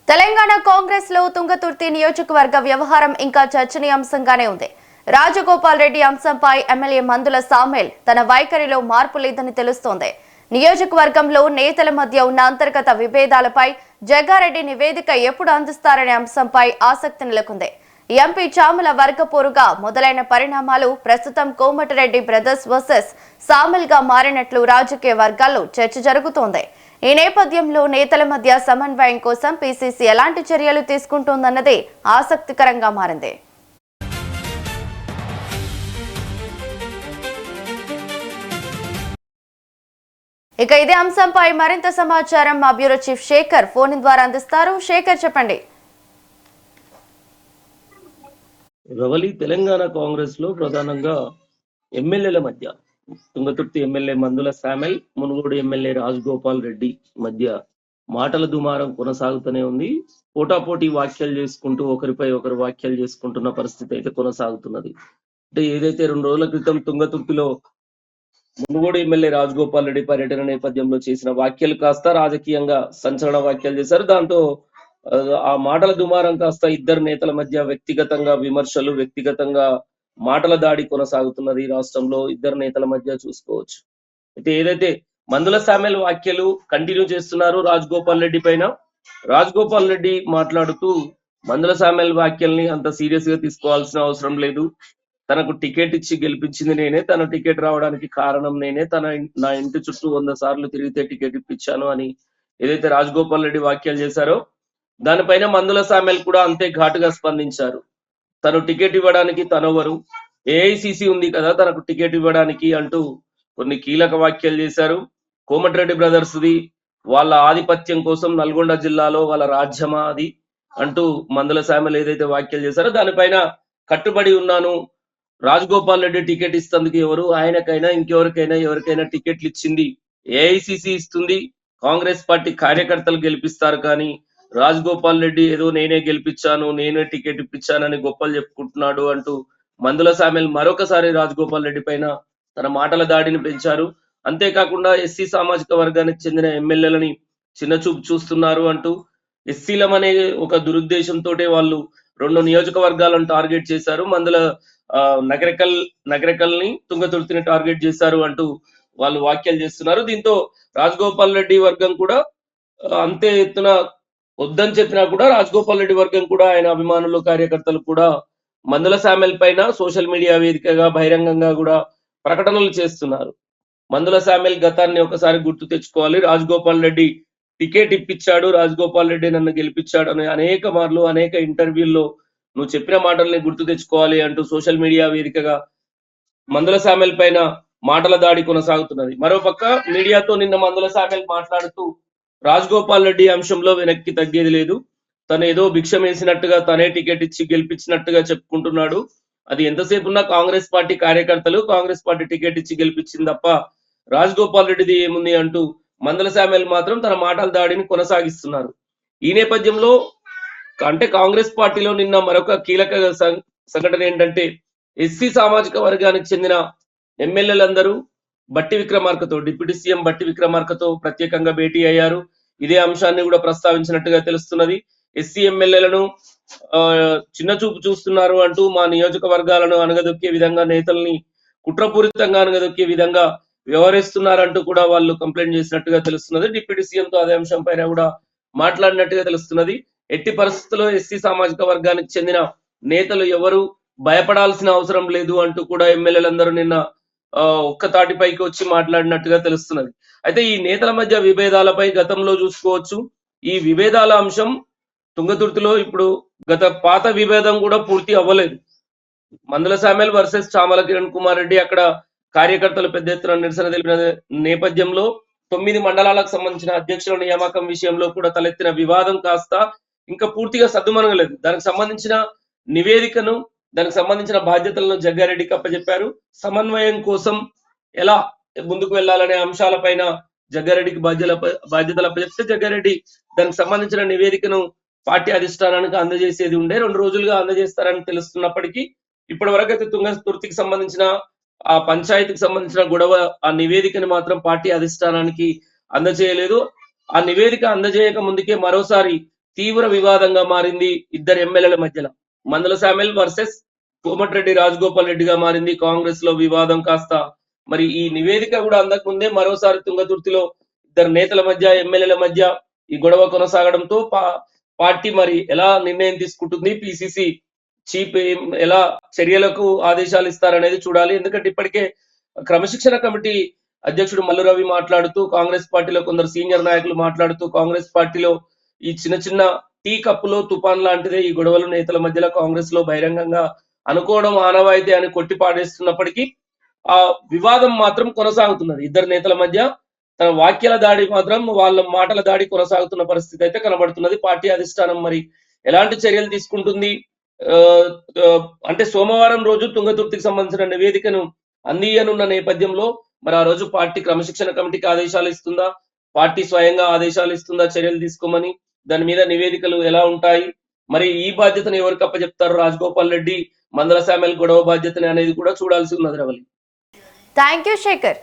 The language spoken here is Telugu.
తెలంగాణ కాంగ్రెస్ లో తుంగతుర్తి నియోజకవర్గ వ్యవహారం ఇంకా చర్చనీయాంశంగానే ఉంది. రాజగోపాల్ రెడ్డి అంశంపై ఎమ్మెల్యే మందుల సామెల్ తన వైఖరిలో మార్పు లేదని తెలుస్తోంది. నియోజకవర్గంలో నేతల మధ్య ఉన్న అంతర్గత విభేదాలపై జగ్గారెడ్డి నివేదిక ఎప్పుడు అందిస్తారనే అంశంపై ఆసక్తి నెలకొంది. ఎంపీ చాముల వర్గపోరుగా మొదలైన పరిణామాలు ప్రస్తుతం కోమటిరెడ్డి బ్రదర్స్ వర్సెస్ సామెల్ గా మారినట్లు రాజకీయ వర్గాల్లో చర్చ జరుగుతోంది. ఈ నేపథ్యంలో నేతల మధ్య సమన్వయం కోసం పీసీసీ ఎలాంటి చర్యలు తీసుకుంటోందన్నది ఆసక్తికరంగా మారింది. ఇక ఇదే అంశంపై మరింత సమాచారం మా బ్యూరో చీఫ్ శేఖర్ ఫోన్ ద్వారా అందిస్తారు. శేఖర్, చెప్పండి. రవలి తెలంగాణ కాంగ్రెస్ లో ప్రధానంగా ఎమ్మెల్యేల మధ్య తుంగతుర్తి ఎమ్మెల్యే మందుల సామెల్, మునుగోడు ఎమ్మెల్యే రాజగోపాల్ రెడ్డి మధ్య మాటల దుమారం కొనసాగుతూనే ఉంది. పోటాపోటీ వ్యాఖ్యలు చేసుకుంటూ ఒకరిపై ఒకరు వ్యాఖ్యలు చేసుకుంటున్న పరిస్థితి అయితే కొనసాగుతున్నది. అంటే ఏదైతే 2 రోజుల క్రితం తుంగతుర్తిలో మునుగోడు ఎమ్మెల్యే రాజగోపాల్ రెడ్డి పర్యటన నేపథ్యంలో చేసిన వ్యాఖ్యలు కాస్త రాజకీయంగా సంచలన వ్యాఖ్యలు చేశారు. దాంతో ఆ మాటల దుమారం కాస్త ఇద్దరు నేతల మధ్య వ్యక్తిగతంగా విమర్శలు, వ్యక్తిగతంగా మాటల దాడి కొనసాగుతున్నది. రాష్ట్రంలో ఇద్దరు నేతల మధ్య చూసుకోవచ్చు. అయితే ఏదైతే మందుల సామెల్ వ్యాఖ్యలు కంటిన్యూ చేస్తున్నారు రాజగోపాల్ రెడ్డి పైన. రాజగోపాల్ రెడ్డి మాట్లాడుతూ మందుల సామెల్ వ్యాఖ్యల్ని అంత సీరియస్ గా తీసుకోవాల్సిన అవసరం లేదు, తనకు టికెట్ ఇచ్చి గెలిపించింది నేనే, తన టికెట్ రావడానికి కారణం నేనే, నా ఇంటి చుట్టూ 100 సార్లు తిరిగితే టికెట్ ఇప్పించాను అని ఏదైతే రాజగోపాల్ రెడ్డి వ్యాఖ్యలు చేశారో దానిపైన మందుల సామెల్ కూడా అంతే ఘాటుగా స్పందించారు. తను టికెట్ ఇవ్వడానికి తనెవరు, ఏఐసిసి ఉంది కదా తనకు టికెట్ ఇవ్వడానికి అంటూ కొన్ని కీలక వ్యాఖ్యలు చేశారు. కోమటిరెడ్డి బ్రదర్స్ ది వాళ్ళ ఆధిపత్యం కోసం నల్గొండ జిల్లాలో వాళ్ళ రాజ్యమా అది అంటూ మందుల సామెల్ ఏదైతే వ్యాఖ్యలు చేశారో దానిపైన కట్టుబడి ఉన్నాను. రాజగోపాల్ రెడ్డి టికెట్ ఇస్తందుకు ఎవరు, ఆయనకైనా ఎవరికైనా టికెట్లు ఇచ్చింది ఏఐసిసి ఇస్తుంది, కాంగ్రెస్ పార్టీ కార్యకర్తలు గెలిపిస్తారు. కానీ రాజగోపాల్ రెడ్డి ఏదో నేనే గెలిపించాను, నేనే టికెట్ ఇప్పించానని గొప్పలు చెప్పుకుంటున్నాడు అంటూ మందుల సామెల్ మరొకసారి రాజగోపాల్ రెడ్డి పైన తన మాటల దాడిని పెంచారు. అంతేకాకుండా ఎస్సీ సామాజిక వర్గానికి చెందిన ఎమ్మెల్యేలని చిన్నచూపు చూస్తున్నారు అంటూ ఎస్సీలమనే ఒక దురుద్దేశంతో వాళ్ళు 2 నియోజకవర్గాలను టార్గెట్ చేశారు. మందుల నగరకల్ని తుంగతుర్తిని టార్గెట్ చేశారు అంటూ వాళ్ళు వ్యాఖ్యలు చేస్తున్నారు. దీంతో రాజగోపాల్ రెడ్డి వర్గం కూడా అంతే ఎత్తున వద్దని చెప్పినా కూడా రాజగోపాల్ రెడ్డి వర్గం కూడా ఆయన అభిమానులు, కార్యకర్తలు కూడా మందుల సామెల్ పైన సోషల్ మీడియా వేదికగా బహిరంగంగా కూడా ప్రకటనలు చేస్తున్నారు. మందుల సామెల్ గతాన్ని ఒకసారి గుర్తు తెచ్చుకోవాలి. రాజగోపాల్ రెడ్డి టికెట్ ఇప్పించాడు, రాజగోపాల్ రెడ్డి నన్ను గెలిపించాడు అని అనేక మార్లు అనేక ఇంటర్వ్యూల్లో నువ్వు చెప్పిన మాటల్ని గుర్తు తెచ్చుకోవాలి అంటూ సోషల్ మీడియా వేదికగా మందుల సామెల్ పైన మాటల దాడి కొనసాగుతున్నది. మరోపక్క మీడియాతో నిన్న మందుల సామెల్ మాట్లాడుతూ రాజగోపాల్ రెడ్డి అంశంలో వెనక్కి తగ్గేది లేదు, తను ఏదో భిక్షం వేసినట్టుగా తనే టికెట్ ఇచ్చి గెలిపించినట్టుగా చెప్పుకుంటున్నాడు, అది ఎంతసేపు ఉన్నా కాంగ్రెస్ పార్టీ కార్యకర్తలు కాంగ్రెస్ పార్టీ టికెట్ ఇచ్చి గెలిపించింది తప్ప రాజగోపాల్ రెడ్డిది ఏముంది అంటూ మందుల సామెల్ మాత్రం తన మాటల దాడిని కొనసాగిస్తున్నారు. ఈ నేపథ్యంలో అంటే కాంగ్రెస్ పార్టీలో నిన్న మరొక కీలక సంఘటన ఏంటంటే ఎస్సీ సామాజిక వర్గానికి చెందిన ఎమ్మెల్యేలందరూ బట్టి విక్రమార్కతో, డిప్యూటీ సీఎం బట్టి విక్రమార్కతో ప్రత్యేకంగా భేటీ అయ్యారు. ఇదే అంశాన్ని కూడా ప్రస్తావించినట్టుగా తెలుస్తున్నది. ఎస్సీ ఎమ్మెల్యేలను చిన్న చూపు చూస్తున్నారు అంటూ మా నియోజకవర్గాలను అనగదొక్కే విధంగా, నేతల్ని కుట్రపూరితంగా అనగదొక్కే విధంగా వ్యవహరిస్తున్నారంటూ కూడా వాళ్ళు కంప్లైంట్ చేసినట్టుగా తెలుస్తున్నది. డిప్యూటీ సీఎంతో అదే అంశం పైన కూడా మాట్లాడినట్టుగా తెలుస్తున్నది. ఎట్టి పరిస్థితుల్లో ఎస్సీ సామాజిక వర్గానికి చెందిన నేతలు ఎవరు భయపడాల్సిన అవసరం లేదు అంటూ కూడా ఎమ్మెల్యేలందరూ నిన్న ఒక్క తాటిపైకి వచ్చి మాట్లాడినట్టుగా తెలుస్తున్నది. అయితే ఈ నేతల మధ్య విభేదాలపై గతంలో చూసుకోవచ్చు. ఈ విభేదాల అంశం తుంగతుర్తిలో ఇప్పుడు పాత విభేదం కూడా పూర్తి అవ్వలేదు. మందుల సామెల్ వర్సెస్ చామల కిరణ్ కుమార్ రెడ్డి అక్కడ కార్యకర్తలు పెద్ద ఎత్తున నిరసన తెలిపిన నేపథ్యంలో 9 మండలాలకు సంబంధించిన అధ్యక్షుల నియామకం విషయంలో కూడా తలెత్తిన వివాదం కాస్త ఇంకా పూర్తిగా సద్దుమణగలేదు. దానికి సంబంధించిన నివేదికను, దానికి సంబంధించిన బాధ్యతలను జగ్గారెడ్డికి అప్పచెప్పారు. సమన్వయం కోసం ఎలా ముందుకు వెళ్లాలనే అంశాలపైన జగ్గారెడ్డికి బాధ్యతలు అప్పచెప్తే జగ్గారెడ్డి దానికి సంబంధించిన నివేదికను పార్టీ అధిష్టానానికి అందజేసేది ఉండే. 2 రోజులుగా అందజేస్తారని తెలుస్తున్నప్పటికీ ఇప్పటి వరకు అయితే తుంగతుర్తికి సంబంధించిన ఆ పంచాయతీకి సంబంధించిన గొడవ, ఆ నివేదికని మాత్రం పార్టీ అధిష్టానానికి అందజేయలేదు. ఆ నివేదిక అందజేయక ముందుకే మరోసారి తీవ్ర వివాదంగా మారింది ఇద్దరు ఎమ్మెల్యేల మధ్యలో. మందల శామ్యూల్ వర్సెస్ కోమటిరెడ్డి రాజగోపాల్ రెడ్డిగా మారింది. కాంగ్రెస్ లో వివాదం కాస్త మరి ఈ నివేదిక కూడా అందకముందే మరోసారి తుంగతుర్తిలో ఇద్దరు నేతల మధ్య, ఎమ్మెల్యేల మధ్య ఈ గొడవ కొనసాగడంతో పార్టీ మరి ఎలా నిర్ణయం తీసుకుంటుంది, పిసిసి చీఫ్ ఎలా చర్యలకు ఆదేశాలు ఇస్తారనేది చూడాలి. ఎందుకంటే ఇప్పటికే క్రమశిక్షణ కమిటీ అధ్యక్షుడు మల్లు రవి మాట్లాడుతూ, కాంగ్రెస్ పార్టీలో కొందరు సీనియర్ నాయకులు మాట్లాడుతూ, కాంగ్రెస్ పార్టీలో ఈ చిన్న చిన్న టీ కప్పులో తుఫాన్ లాంటిదే ఈ గొడవలు నేతల మధ్యలో కాంగ్రెస్ లో బహిరంగంగా అనుకోవడం ఆనవాయితీ అని కొట్టి పాడేస్తున్నప్పటికీ ఆ వివాదం మాత్రం కొనసాగుతున్నది. ఇద్దరు నేతల మధ్య తన వాక్యాల దాడి మాత్రం, వాళ్ళ మాటల దాడి కొనసాగుతున్న పరిస్థితి అయితే కనబడుతున్నది. పార్టీ అధిష్టానం మరి ఎలాంటి చర్యలు తీసుకుంటుంది, ఆ, ఆ, అంటే సోమవారం రోజు తుంగతుర్తికి సంబంధించిన నివేదికను అందియనున్న నేపథ్యంలో మరి ఆ రోజు పార్టీ క్రమశిక్షణ కమిటీకి ఆదేశాలు ఇస్తుందా, పార్టీ స్వయంగా ఆదేశాలు ఇస్తుందా చర్యలు తీసుకోమని, దాని మీద నివేదికలు ఎలా ఉంటాయి, మరి ఈ బాధ్యతను ఎవరికి అప్పచెప్తారు, రాజగోపాల్ రెడ్డి మందల శామ్యూల్ గొడవ బాధ్యతని అనేది కూడా చూడాల్సి ఉన్నది రవలి. Thank you Shekhar.